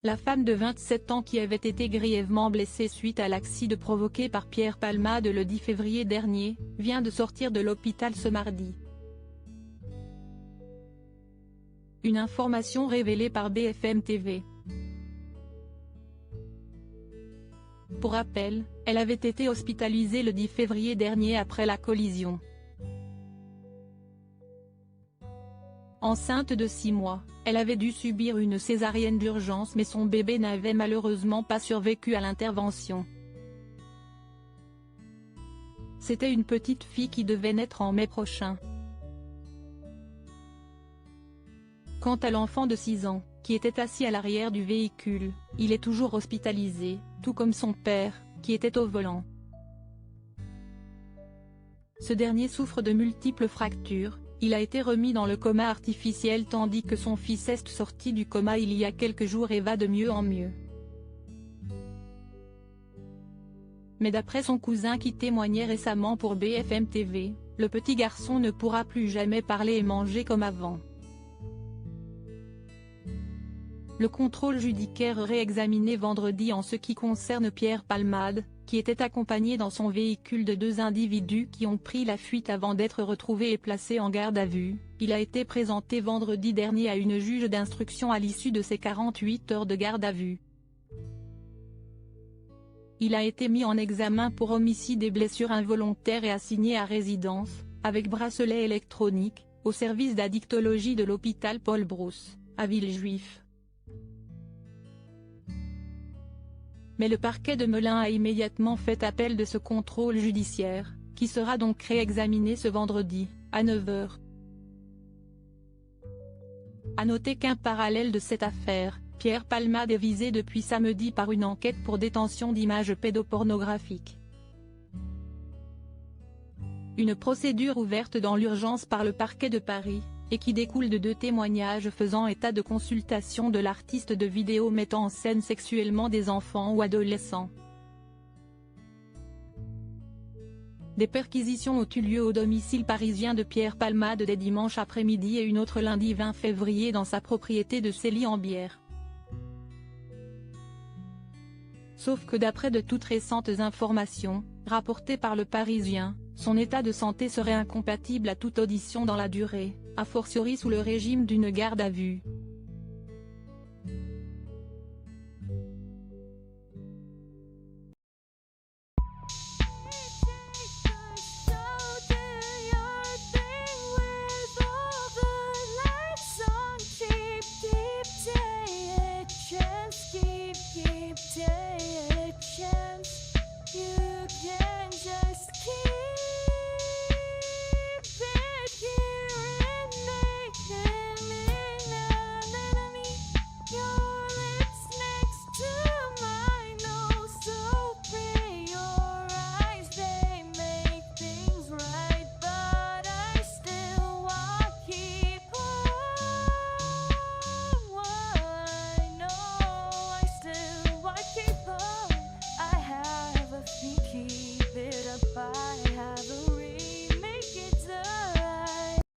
La femme de 27 ans qui avait été grièvement blessée suite à l'accident provoqué par Pierre Palmade le 10 février dernier, vient de sortir de l'hôpital ce mardi. Une information révélée par BFM TV. Pour rappel, elle avait été hospitalisée le 10 février dernier après la collision. Enceinte de 6 mois, elle avait dû subir une césarienne d'urgence mais son bébé n'avait malheureusement pas survécu à l'intervention. C'était une petite fille qui devait naître en mai prochain. Quant à l'enfant de 6 ans, qui était assis à l'arrière du véhicule, il est toujours hospitalisé, tout comme son père, qui était au volant. Ce dernier souffre de multiples fractures. Il a été remis dans le coma artificiel tandis que son fils est sorti du coma il y a quelques jours et va de mieux en mieux. Mais d'après son cousin qui témoignait récemment pour BFM TV, le petit garçon ne pourra plus jamais parler et manger comme avant. Le contrôle judiciaire réexaminé vendredi en ce qui concerne Pierre Palmade, qui était accompagné dans son véhicule de 2 individus qui ont pris la fuite avant d'être retrouvés et placés en garde à vue. Il a été présenté vendredi dernier à une juge d'instruction à l'issue de ses 48 heures de garde à vue. Il a été mis en examen pour homicide et blessures involontaires et assigné à résidence, avec bracelet électronique, au service d'addictologie de l'hôpital Paul Brousse, à Villejuif. Mais le parquet de Melun a immédiatement fait appel de ce contrôle judiciaire, qui sera donc réexaminé ce vendredi, à 9 h. À noter qu'un parallèle de cette affaire, Pierre Palmade est visé depuis samedi par une enquête pour détention d'images pédopornographiques. Une procédure ouverte dans l'urgence par le parquet de Paris, et qui découle de 2 témoignages faisant état de consultation de l'artiste de vidéo mettant en scène sexuellement des enfants ou adolescents. Des perquisitions ont eu lieu au domicile parisien de Pierre Palmade dès dimanche après-midi et une autre lundi 20 février dans sa propriété de Célie-en-Bière. Sauf que d'après de toutes récentes informations, rapportées par le Parisien, son état de santé serait incompatible à toute audition dans la durée, a fortiori sous le régime d'une garde à vue.